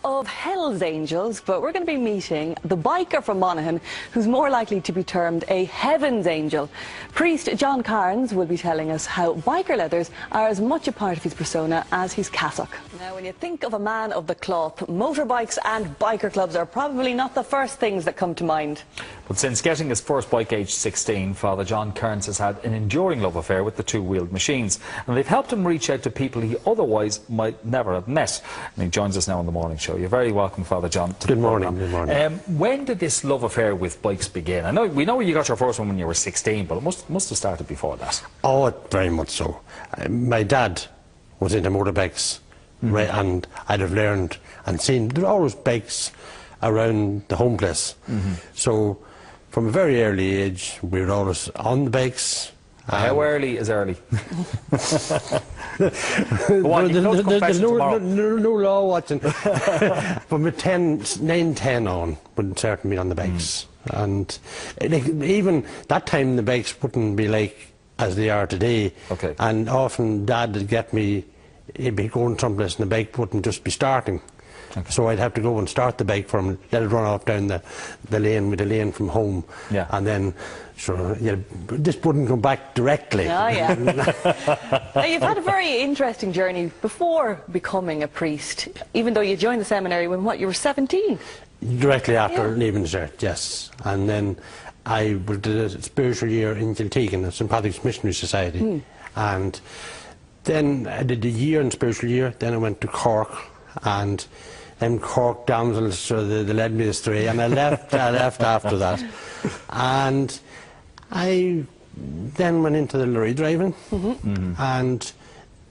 Of Hell's Angels, but we're going to be meeting the biker from Monaghan who's more likely to be termed a Heaven's Angel. Priest John Kearns will be telling us how biker leathers are as much a part of his persona as his cassock. Now, when you think of a man of the cloth, motorbikes and biker clubs are probably not the first things that come to mind. But since getting his first bike aged 16, Father John Kearns has had an enduring love affair with the two-wheeled machines, and they've helped him reach out to people he otherwise might never have met. And he joins us now on the morning show. You're very welcome, Father John. Good morning. Good morning. When did this love affair with bikes begin? I know we know you got your first one when you were 16, but it must have started before that. Oh, very much so. My dad was into motorbikes, right, and I'd have learned and seen there were always bikes around the home place. So from a very early age, we were always on the bikes. How early is early? There's no law watching. From 9, 10 on, would certainly be on the bikes. And even that time, the bikes wouldn't be like as they are today. Okay. And often Dad would get me, he'd be going someplace and the bike wouldn't just be starting. Okay. So I'd have to go and start the bike for him, let it run off down the lane with the lane from home. Yeah. And then, sure, this wouldn't come back directly. Oh, yeah. Now, you've had a very interesting journey before becoming a priest, even though you joined the seminary when, what, you were 17? Directly after leaving the church, yes. And then I did a spiritual year in Kiltegan at St. Patrick's Missionary Society. And then I did a year in spiritual year, then I went to Cork, and them Cork damsels, so they led me astray, and I left after that. And I then went into the lorry driving, and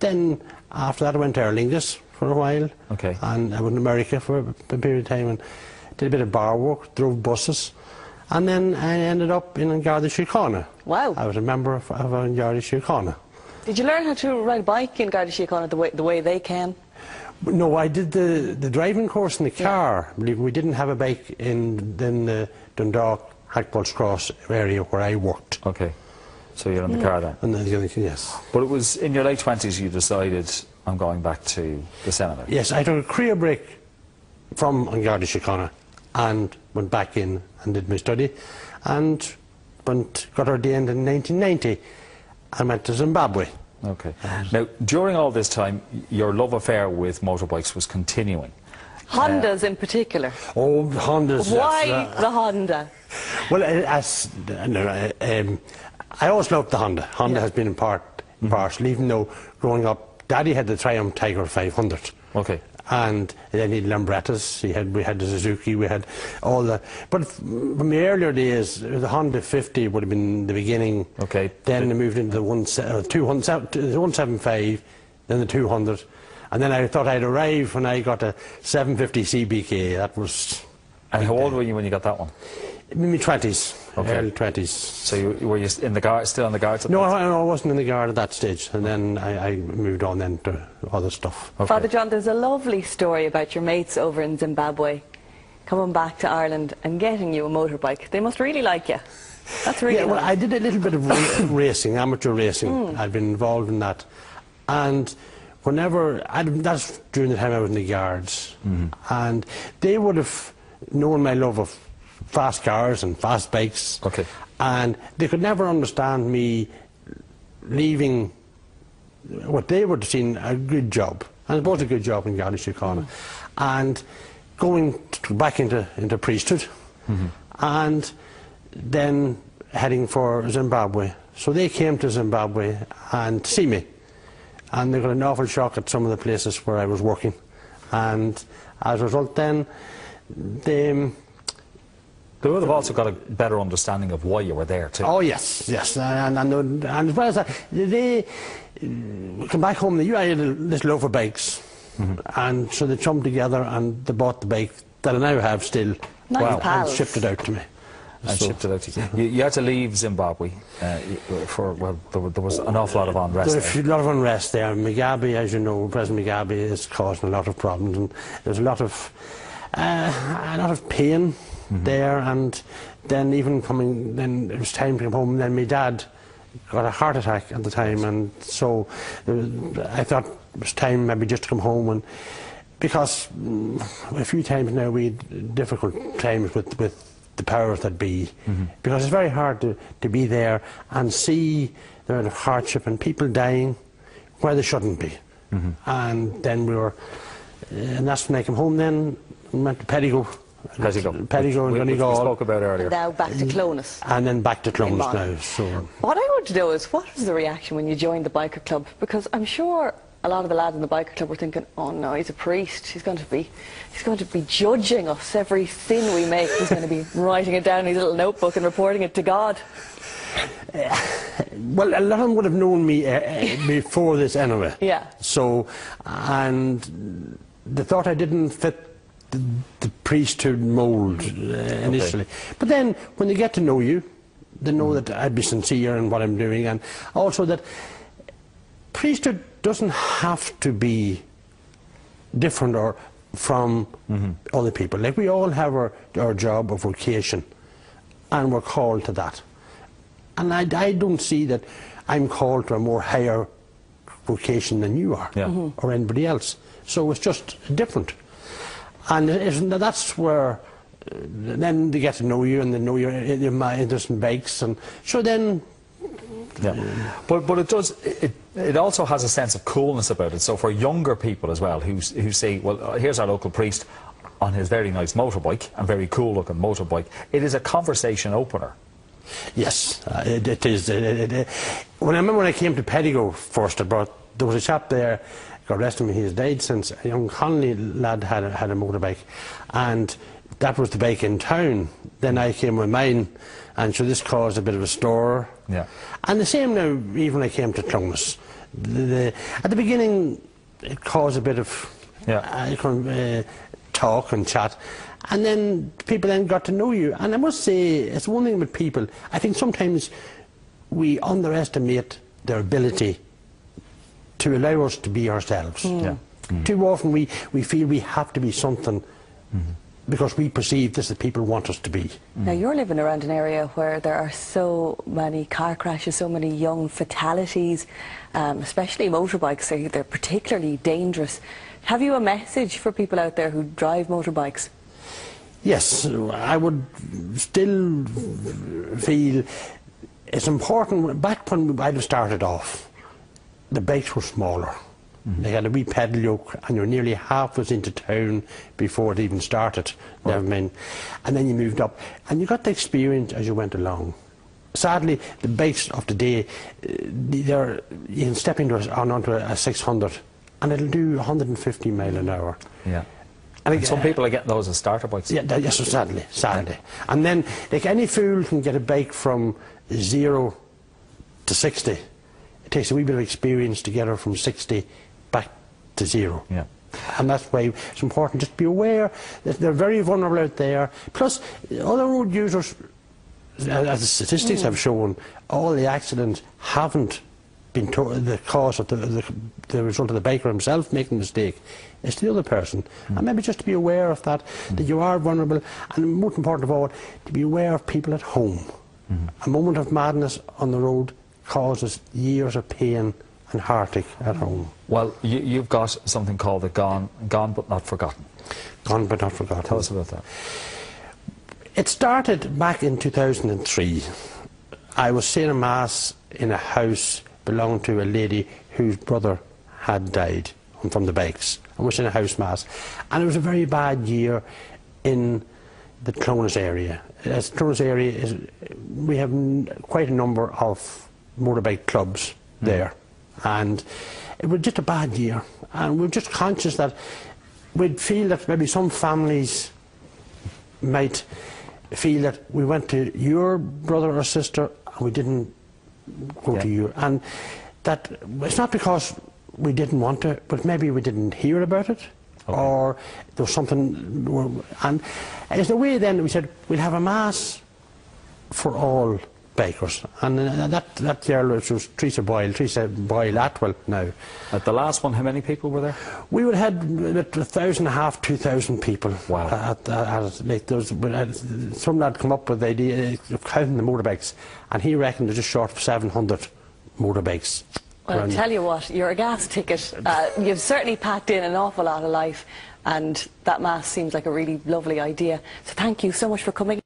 then after that I went to Aer Lingus for a while. Okay. And I went to America for a period of time and did a bit of bar work, drove buses, and then I ended up in Garda Síochána. Wow. I was a member of Garda Síochána. Did you learn how to ride a bike in Garda Síochána the way they can? No, I did the driving course in the car. We didn't have a bike in the Dundalk, Hackballs Cross area where I worked. Okay, so you're in the car then? And then, yes. But it was in your late 20s you decided, I'm going back to the seminary? Yes, I took a career break from Garda Síochána and went back in and did my study and got ordained in 1990 and went to Zimbabwe. Okay. Now, during all this time, your love affair with motorbikes was continuing. Hondas in particular. Oh, Hondas. Why the Honda? Well, I always loved the Honda. Honda has been in parcel, even though growing up, Daddy had the Triumph Tiger 500. Okay. And then he had Lambrettas, we had the Suzuki, we had all the... But from the earlier days, the Honda 50 would have been the beginning. Okay. Then they moved into the 175, then the 200. And then I thought I'd arrive when I got a 750 CBK. That was... And how old were you when you got that one? In my 20s, early 20s. So were you in the guard, still on the guards? No, I wasn't in the guard at that stage, and then I moved on then to other stuff. Okay. Father John, there's a lovely story about your mates over in Zimbabwe coming back to Ireland and getting you a motorbike. They must really like you. That's really nice. Well, I did a little bit of racing, amateur racing. I'd been involved in that, and that's during the time I was in the guards, and they would have known my love of fast cars and fast bikes. Okay. And they could never understand me leaving what they would have seen a good job, and it was a good job in Garda Síochána, and going back into priesthood, and then heading for Zimbabwe. So they came to Zimbabwe and see me, and they got an awful shock at some of the places where I was working, and as a result then they would have also got a better understanding of why you were there too. Oh yes, yes, and as well as that, they come back home. I had this love for bikes, and so they chummed together and they bought the bike that I now have still. Nice pals. And shipped it out to me. And shipped it out to you. You had to leave Zimbabwe there was an awful lot of unrest. There's a lot of unrest there. Mugabe, as you know, President Mugabe is causing a lot of problems, and there's a lot of pain there, and then it was time to come home, and then my dad got a heart attack at the time, and so I thought it was time maybe just to come home, and because a few times now we had difficult times with the powers that be, because it's very hard to be there and see the amount of hardship and people dying where they shouldn't be. And then and that's when I came home then, and went to Pettigo and Donegal. We spoke about earlier. Now back to Clonus. And then back to Clonus now. So what I want to know is, what was the reaction when you joined the biker club? Because I'm sure a lot of the lads in the biker club were thinking, oh no, he's a priest, he's going to be judging us, every sin we make, he's going to be writing it down in his little notebook and reporting it to God. Well, a lot of them would have known me before this anyway. Yeah. So, and they thought I didn't fit the priesthood mould initially. Okay. But then, when they get to know you, they know that I'd be sincere in what I'm doing, and also that priesthood doesn't have to be different or from other people. Like, we all have our job of vocation, and we're called to that. And I don't see that I'm called to a more higher vocation than you are, or anybody else. So it's just different. And that's where then they get to know you, and they know your interest in bikes, and so then. Yeah, but it does. It also has a sense of coolness about it. So for younger people as well, who say, well, here's our local priest on his very nice motorbike, and very cool looking motorbike. It is a conversation opener. Yes, it is. When I remember when I came to Pettigo first, there was a chap there, God rest him, he has died since, a young Connolly lad had a motorbike, and that was the bike in town. Then I came with mine, and so this caused a bit of a stir. Yeah. And the same now, even when I came to Clonus. At the beginning, it caused a bit of talk and chat. And then people then got to know you. And I must say, it's one thing with people, I think sometimes we underestimate their ability to allow us to be ourselves. Too often we feel we have to be something because we perceive this that people want us to be. Now, you're living around an area where there are so many car crashes, so many young fatalities, especially motorbikes. They're particularly dangerous. Have you a message for people out there who drive motorbikes? Yes, I would still feel it's important. Back when I started off, the bikes were smaller. They had a wee pedal yoke, and you were nearly halfway into town before it even started. Never mind. And then you moved up, and you got the experience as you went along. Sadly, the bikes of today, you can step onto a 600, and it'll do 150 mile an hour. Yeah. And some people are getting those as starter bikes. Yeah, yes, sadly. And then, like, any fool can get a bike from 0 to 60. It takes a wee bit of experience to get her from 60 back to 0. Yeah. And that's why it's important just to be aware that they're very vulnerable out there. Plus, other road users, as the statistics have shown, all the accidents haven't been the cause of the result of the biker himself making a mistake. It's the other person. And maybe just to be aware of that, that you are vulnerable, and most important of all, to be aware of people at home. A moment of madness on the road causes years of pain and heartache at home. Well, you've got something called the Gone But Not Forgotten. Gone But Not Forgotten. Tell us about that. It started back in 2003. I was saying a mass in a house belonging to a lady whose brother had died from the bikes. I was in a house mass, and it was a very bad year in the Clonus area. As Clonus area we have quite a number of motorbike clubs there, and it was just a bad year, and we were just conscious that we'd feel that maybe some families might feel that we went to your brother or sister and we didn't go to you, and that it's not because we didn't want to, but maybe we didn't hear about it, or there was something, and it's the way then we said we'll have a mass for all bikers, and that girl was Teresa Boyle Atwell now. At the last one, how many people were there? We would have had 1,500, 2,000 people. Wow. Some lad come up with the idea of counting the motorbikes, and he reckoned they're just short of 700 motorbikes Well, I'll tell you what, you're a gas ticket. You've certainly packed in an awful lot of life, and that Mass seems like a really lovely idea. So thank you so much for coming.